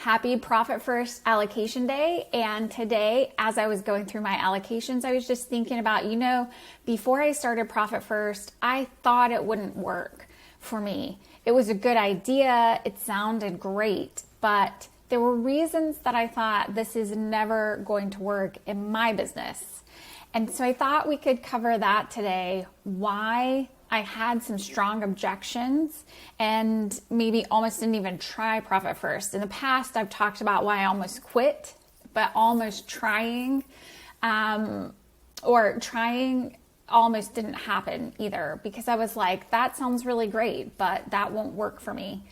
Happy Profit First Allocation Day. And today, as I was going through my allocations, I was just thinking about, before I started Profit First, I thought it wouldn't work for me. It was a good idea. It sounded great, but there were reasons that I thought this is never going to work in my business. And so I thought we could cover that today, why I had some strong objections and maybe almost didn't even try Profit First. In the past, I've talked about why I almost quit, but almost trying almost didn't happen either, because I was like, that sounds really great, but that won't work for me.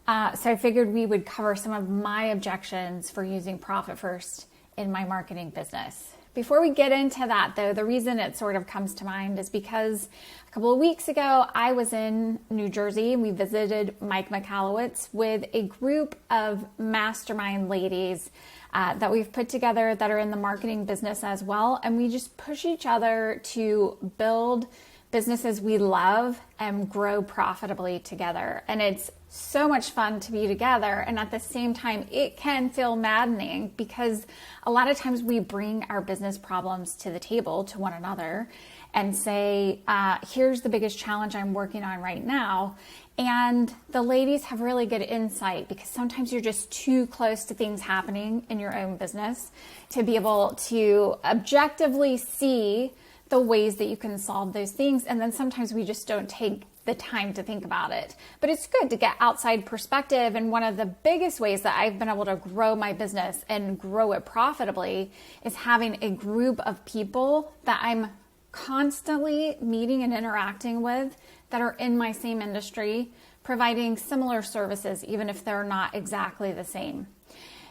So I figured we would cover some of my objections for using Profit First in my marketing business. Before we get into that, though, the reason it sort of comes to mind is because a couple of weeks ago, I was in New Jersey and we visited Mike Michalowicz with a group of mastermind ladies that we've put together that are in the marketing business as well. And we just push each other to build businesses we love and grow profitably together. And it's so much fun to be together. And at the same time, it can feel maddening because a lot of times we bring our business problems to the table to one another and say, here's the biggest challenge I'm working on right now. And the ladies have really good insight because sometimes you're just too close to things happening in your own business to be able to objectively see the ways that you can solve those things. And then sometimes we just don't take the time to think about it. But it's good to get outside perspective. And one of the biggest ways that I've been able to grow my business and grow it profitably is having a group of people that I'm constantly meeting and interacting with that are in my same industry, providing similar services, even if they're not exactly the same.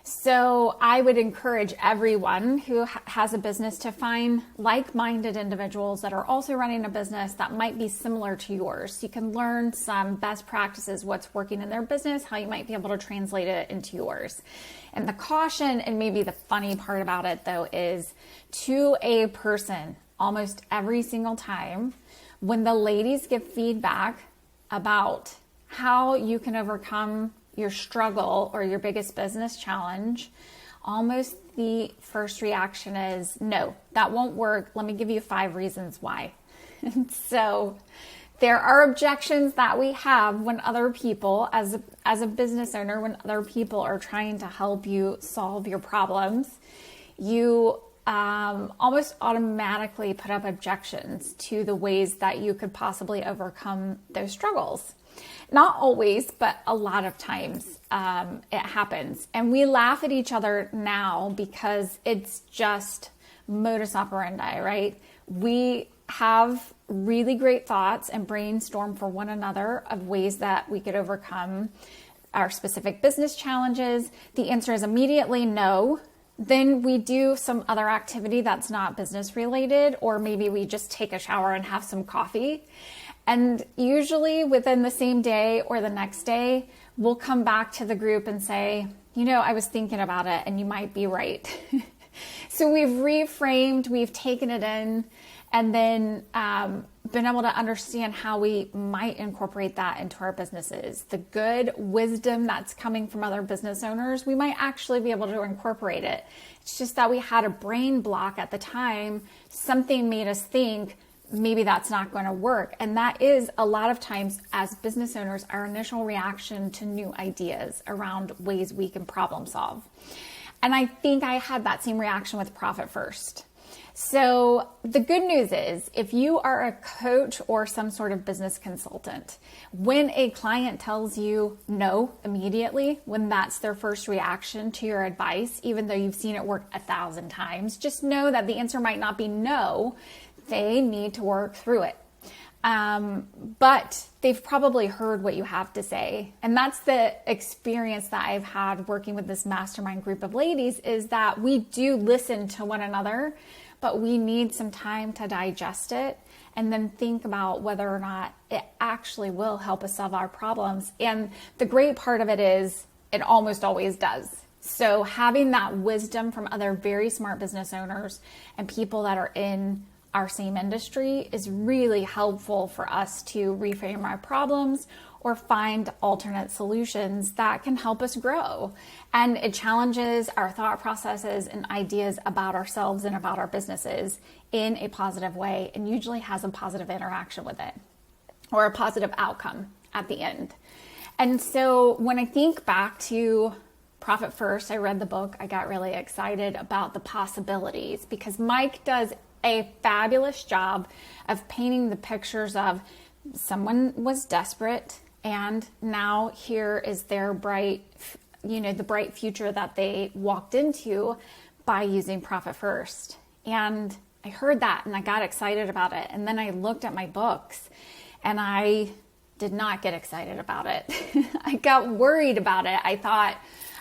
So I would encourage everyone who has a business to find like-minded individuals that are also running a business that might be similar to yours. You can learn some best practices, what's working in their business, how you might be able to translate it into yours. And the caution and maybe the funny part about it, though, is to a person, almost every single time, when the ladies give feedback about how you can overcome your struggle or your biggest business challenge, almost the first reaction is, no, that won't work. Let me give you 5 reasons why. And so there are objections that we have when other people, as a business owner, when other people are trying to help you solve your problems, you almost automatically put up objections to the ways that you could possibly overcome those struggles. Not always, but a lot of times it happens. And we laugh at each other now because it's just modus operandi, right? We have really great thoughts and brainstorm for one another of ways that we could overcome our specific business challenges. The answer is immediately no. Then we do some other activity that's not business related, or maybe we just take a shower and have some coffee. And usually within the same day or the next day, we'll come back to the group and say, I was thinking about it and you might be right. So we've reframed, we've taken it in, and then been able to understand how we might incorporate that into our businesses. The good wisdom that's coming from other business owners, we might actually be able to incorporate it. It's just that we had a brain block at the time. Something made us think, maybe that's not going to work. And that is a lot of times as business owners, our initial reaction to new ideas around ways we can problem solve. And I think I had that same reaction with Profit First. So the good news is if you are a coach or some sort of business consultant, when a client tells you no immediately, when that's their first reaction to your advice, even though you've seen it work 1,000 times, just know that the answer might not be no. They need to work through it. But they've probably heard what you have to say. And that's the experience that I've had working with this mastermind group of ladies, is that we do listen to one another, but we need some time to digest it and then think about whether or not it actually will help us solve our problems. And the great part of it is it almost always does. So having that wisdom from other very smart business owners and people that are in our same industry is really helpful for us to reframe our problems or find alternate solutions that can help us grow. And it challenges our thought processes and ideas about ourselves and about our businesses in a positive way, and usually has a positive interaction with it or a positive outcome at the end. And so when I think back to Profit First, I read the book, I got really excited about the possibilities because Mike does a fabulous job of painting the pictures of someone was desperate and now here is their bright, the bright future that they walked into by using Profit First. And I heard that and I got excited about it. And then I looked at my books and I did not get excited about it. I got worried about it. I thought,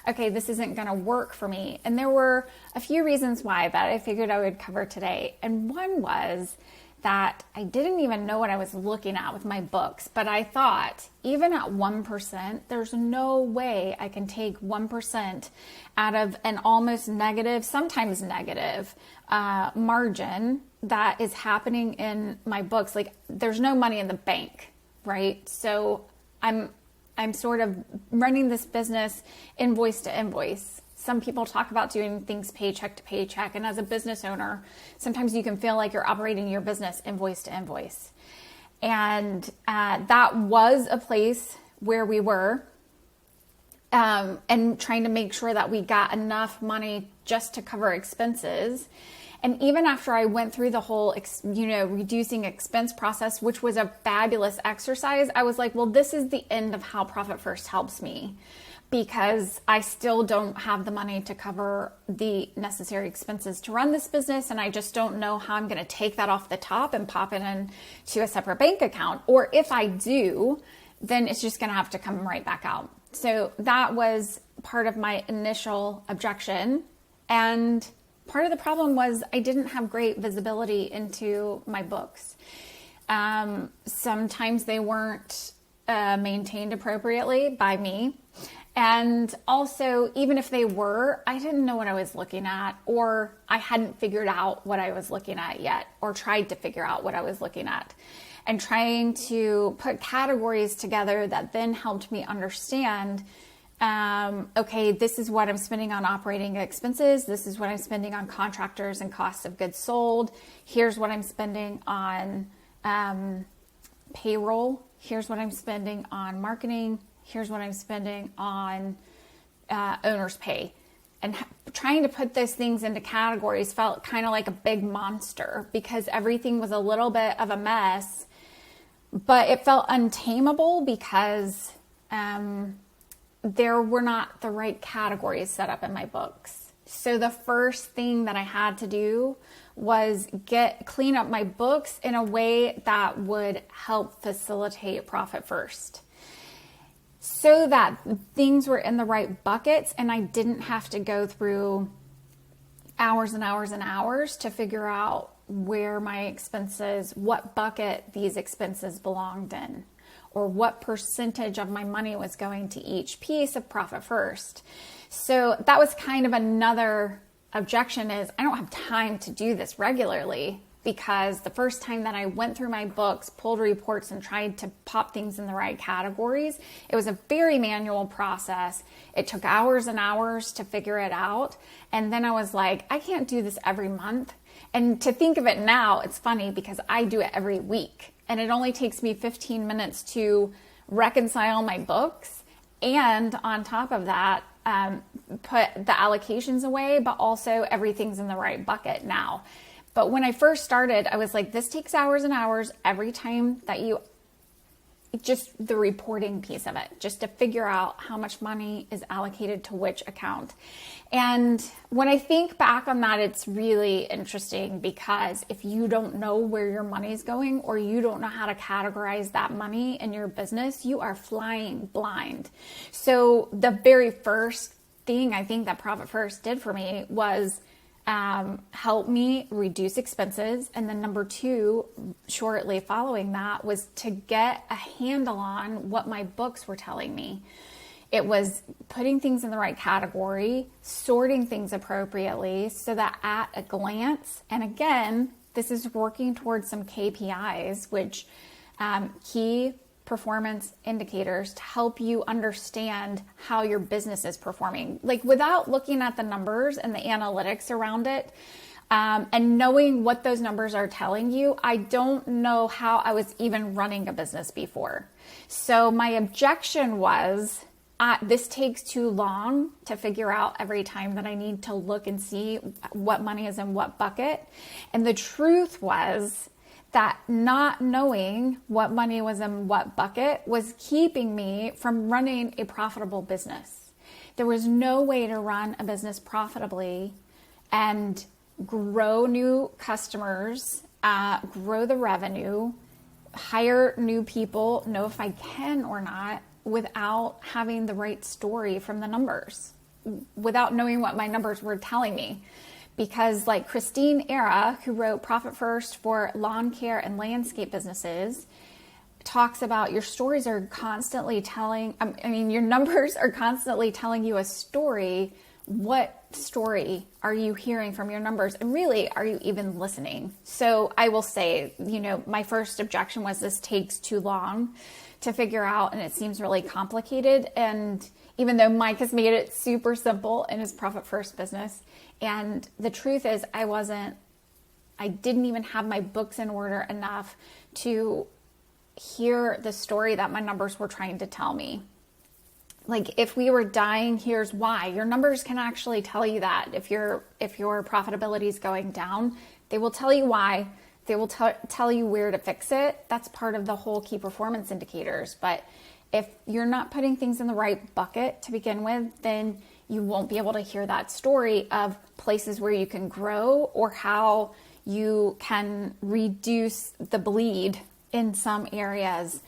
okay, this isn't going to work for me. And there were a few reasons why that I figured I would cover today. And one was that I didn't even know what I was looking at with my books, but I thought even at 1%, there's no way I can take 1% out of an almost negative, sometimes negative margin that is happening in my books. Like there's no money in the bank, right? So I'm sort of running this business invoice to invoice. Some people talk about doing things paycheck to paycheck. And as a business owner, sometimes you can feel like you're operating your business invoice to invoice. And that was a place where we were and trying to make sure that we got enough money just to cover expenses. And even after I went through the whole, reducing expense process, which was a fabulous exercise, I was like, well, this is the end of how Profit First helps me because I still don't have the money to cover the necessary expenses to run this business. And I just don't know how I'm going to take that off the top and pop it into a separate bank account. Or if I do, then it's just going to have to come right back out. So that was part of my initial objection. And part of the problem was I didn't have great visibility into my books. Sometimes they weren't maintained appropriately by me. And also, even if they were, I didn't know what I was looking at, or I hadn't figured out what I was looking at yet, or tried to figure out what I was looking at. And trying to put categories together that then helped me understand okay, this is what I'm spending on operating expenses. This is what I'm spending on contractors and cost of goods sold. Here's what I'm spending on payroll. Here's what I'm spending on marketing. Here's what I'm spending on owner's pay. And trying to put those things into categories felt kind of like a big monster because everything was a little bit of a mess, but it felt untamable because there were not the right categories set up in my books. So the first thing that I had to do was clean up my books in a way that would help facilitate Profit First, so that things were in the right buckets and I didn't have to go through hours and hours and hours to figure out where my expenses, what bucket these expenses belonged in, or what percentage of my money was going to each piece of Profit First. So that was kind of another objection, is I don't have time to do this regularly, because the first time that I went through my books, pulled reports, and tried to pop things in the right categories, it was a very manual process. It took hours and hours to figure it out. And then I was like, I can't do this every month. And to think of it now, it's funny because I do it every week. And it only takes me 15 minutes to reconcile my books. And on top of that, put the allocations away, but also everything's in the right bucket now. But when I first started, I was like, this takes hours and hours every time that just the reporting piece of it, just to figure out how much money is allocated to which account. And when I think back on that, it's really interesting, because if you don't know where your money is going, or you don't know how to categorize that money in your business, you are flying blind. So the very first thing I think that Profit First did for me was help me reduce expenses. And then number two, shortly following that, was to get a handle on what my books were telling me. It was putting things in the right category, sorting things appropriately, so that at a glance, and again, this is working towards some KPIs, which key performance indicators to help you understand how your business is performing. Like without looking at the numbers and the analytics around it, and knowing what those numbers are telling you, I don't know how I was even running a business before. So my objection was, this takes too long to figure out every time that I need to look and see what money is in what bucket. And the truth was that not knowing what money was in what bucket was keeping me from running a profitable business. There was no way to run a business profitably and grow new customers, grow the revenue, hire new people, know if I can or not, without having the right story from the numbers, without knowing what my numbers were telling me. Because like Christine Era, who wrote Profit First for lawn care and landscape businesses, talks about your stories are constantly telling, your numbers are constantly telling you a story. What story are you hearing from your numbers? And really, are you even listening? So I will say, my first objection was this takes too long to figure out and it seems really complicated. And even though Mike has made it super simple in his Profit First business, and the truth is I didn't even have my books in order enough to hear the story that my numbers were trying to tell me. Like if we were dying, here's why. Your numbers can actually tell you that. If your profitability is going down, they will tell you why. They will tell you where to fix it. That's part of the whole key performance indicators. But if you're not putting things in the right bucket to begin with, then you won't be able to hear that story of places where you can grow or how you can reduce the bleed in some areas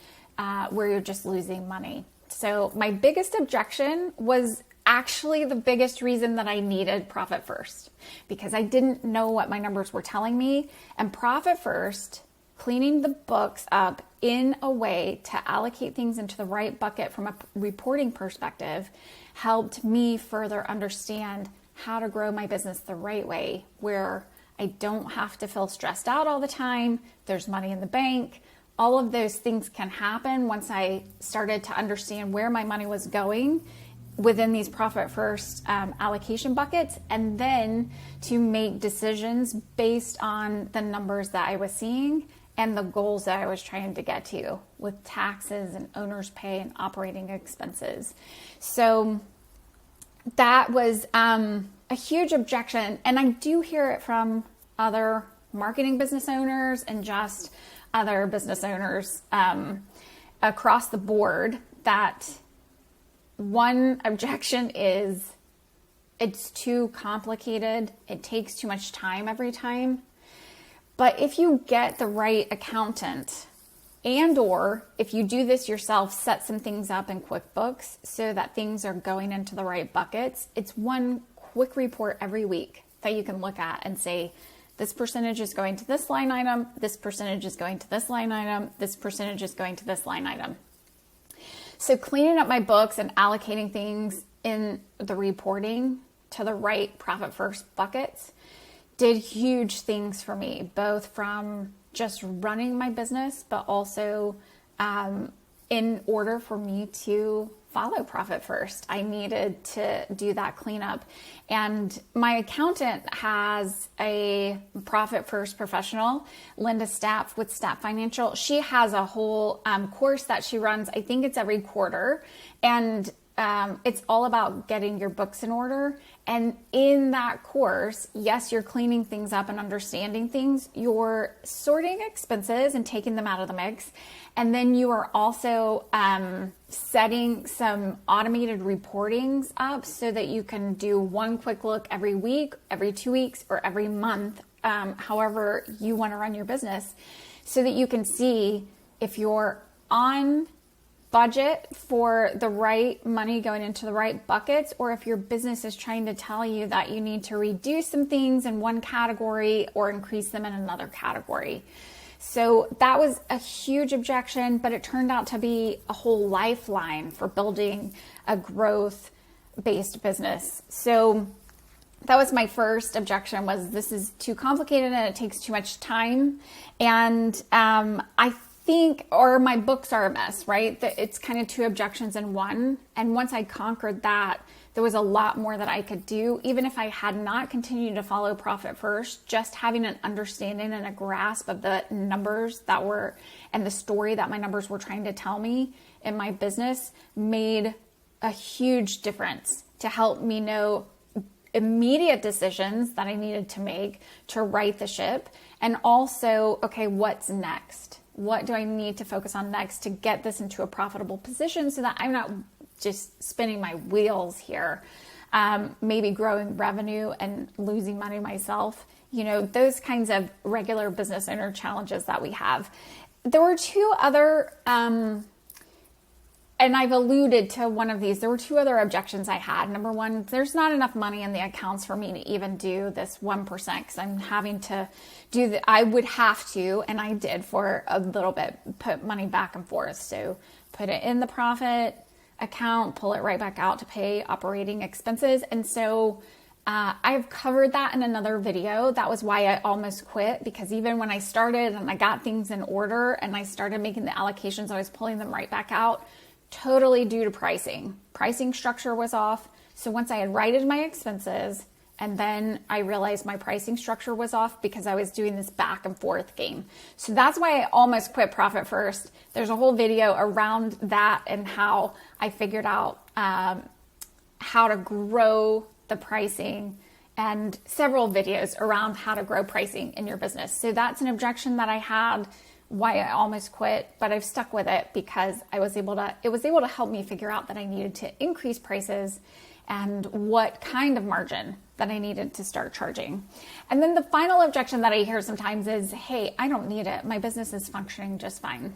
where you're just losing money. So my biggest objection was actually the biggest reason that I needed Profit First, because I didn't know what my numbers were telling me. And Profit First, cleaning the books up in a way to allocate things into the right bucket from a reporting perspective, helped me further understand how to grow my business the right way, where I don't have to feel stressed out all the time. There's money in the bank. All of those things can happen once I started to understand where my money was going within these Profit First allocation buckets, and then to make decisions based on the numbers that I was seeing and the goals that I was trying to get to with taxes and owner's pay and operating expenses. So that was a huge objection. And I do hear it from other marketing business owners and just other business owners across the board, that one objection is it's too complicated. It takes too much time every time. But if you get the right accountant, and or if you do this yourself, set some things up in QuickBooks so that things are going into the right buckets, it's one quick report every week that you can look at and say, this percentage is going to this line item, this percentage is going to this line item, this percentage is going to this line item. So cleaning up my books and allocating things in the reporting to the right Profit First buckets did huge things for me, both from just running my business, but also in order for me to follow Profit First, I needed to do that cleanup. And my accountant has a Profit First professional, Linda Stapp with Stapp Financial. She has a whole course that she runs. I think it's every quarter. And it's all about getting your books in order. And in that course, yes, you're cleaning things up and understanding things. You're sorting expenses and taking them out of the mix. And then you are also setting some automated reportings up so that you can do one quick look every week, every 2 weeks, or every month, however you want to run your business, so that you can see if you're on budget for the right money going into the right buckets, or if your business is trying to tell you that you need to reduce some things in one category or increase them in another category. So that was a huge objection, but it turned out to be a whole lifeline for building a growth-based business. So that was my first objection, was this is too complicated and it takes too much time. And I think, or my books are a mess, right? It's kind of two objections in one. And once I conquered that, there was a lot more that I could do. Even if I had not continued to follow Profit First, just having an understanding and a grasp of the numbers that were, and the story that my numbers were trying to tell me in my business made a huge difference to help me know immediate decisions that I needed to make to right the ship. And also, okay, what's next? What do I need to focus on next to get this into a profitable position so that I'm not just spinning my wheels here, maybe growing revenue and losing money myself, those kinds of regular business owner challenges that we have. There were two other, and I've alluded to one of these, there were two other objections I had. Number one, there's not enough money in the accounts for me to even do this 1% because I'm having to I would have to, and I did for a little bit, put money back and forth. So put it in the profit account, pull it right back out to pay operating expenses. And so I've covered that in another video. That was why I almost quit, because even when I started and I got things in order and I started making the allocations, I was pulling them right back out, totally due to pricing. Pricing structure was off. So once I had righted my expenses, and then I realized my pricing structure was off because I was doing this back and forth game. So that's why I almost quit Profit First. There's a whole video around that and how I figured out how to grow the pricing, and several videos around how to grow pricing in your business. So that's an objection that I had, why I almost quit, but I've stuck with it because it was able to help me figure out that I needed to increase prices and what kind of margin that I needed to start charging. And then the final objection that I hear sometimes is, hey, I don't need it. My business is functioning just fine.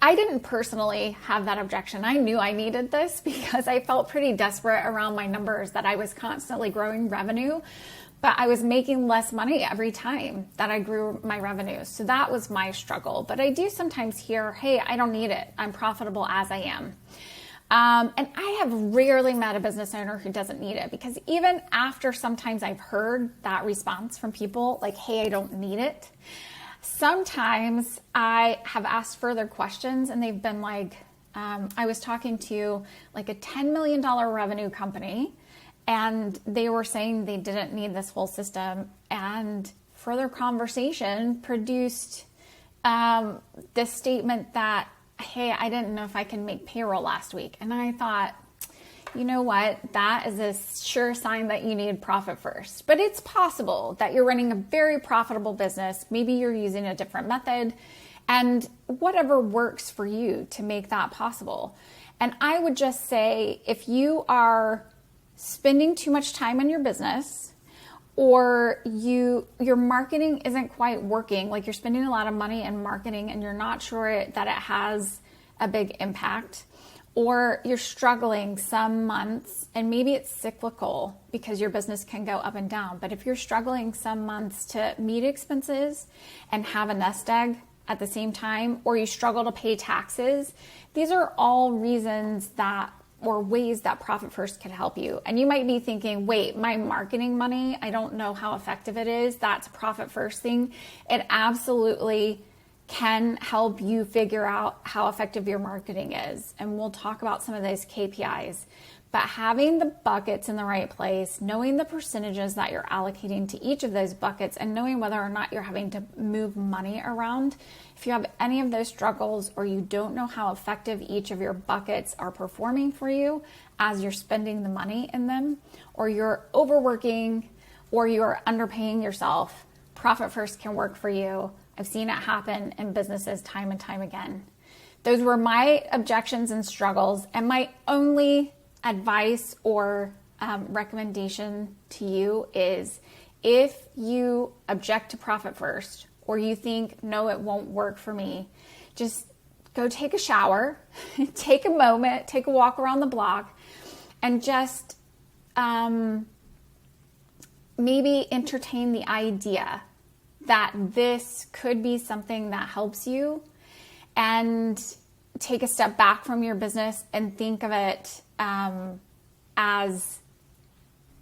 I didn't personally have that objection. I knew I needed this because I felt pretty desperate around my numbers, that I was constantly growing revenue, but I was making less money every time that I grew my revenue. So that was my struggle. But I do sometimes hear, hey, I don't need it. I'm profitable as I am. And I have rarely met a business owner who doesn't need it, because even after sometimes I've heard that response from people like, hey, I don't need it, sometimes I have asked further questions and they've been like, I was talking to like a $10 million revenue company and they were saying they didn't need this whole system, and further conversation produced this statement that, hey, I didn't know if I can make payroll last week. And I thought, you know what? That is a sure sign that you need Profit First. But it's possible that you're running a very profitable business. Maybe you're using a different method, and whatever works for you to make that possible. And I would just say, if you are spending too much time on your business, or your marketing isn't quite working, like you're spending a lot of money in marketing and you're not sure that it has a big impact, or you're struggling some months, and maybe it's cyclical because your business can go up and down, but if you're struggling some months to meet expenses and have a nest egg at the same time, or you struggle to pay taxes, these are all reasons that, or ways that Profit First can help you. And you might be thinking, wait, my marketing money, I don't know how effective it is. That's a Profit First thing. It absolutely can help you figure out how effective your marketing is. And we'll talk about some of those KPIs. But having the buckets in the right place, knowing the percentages that you're allocating to each of those buckets, and knowing whether or not you're having to move money around. If you have any of those struggles, or you don't know how effective each of your buckets are performing for you as you're spending the money in them, or you're overworking, or you're underpaying yourself, Profit First can work for you. I've seen it happen in businesses time and time again. Those were my objections and struggles, and my only advice or recommendation to you is, if you object to Profit First, or you think, no, it won't work for me, just go take a shower, take a moment, take a walk around the block, and just maybe entertain the idea that this could be something that helps you, and take a step back from your business and think of it as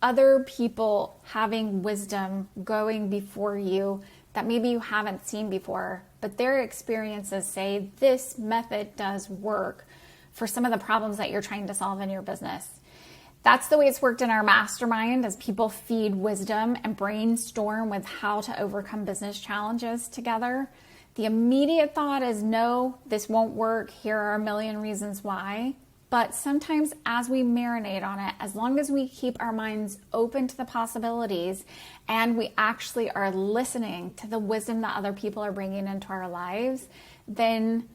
other people having wisdom going before you that maybe you haven't seen before, but their experiences say this method does work for some of the problems that you're trying to solve in your business. That's the way it's worked in our mastermind, as people feed wisdom and brainstorm with how to overcome business challenges together. The immediate thought is, no, this won't work. Here are a million reasons why. But sometimes as we marinate on it, as long as we keep our minds open to the possibilities and we actually are listening to the wisdom that other people are bringing into our lives, then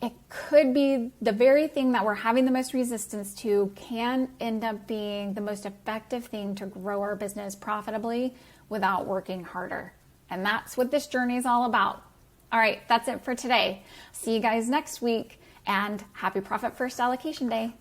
it could be the very thing that we're having the most resistance to can end up being the most effective thing to grow our business profitably without working harder. And that's what this journey is all about. All right, that's it for today. See you guys next week, and happy Profit First Allocation Day.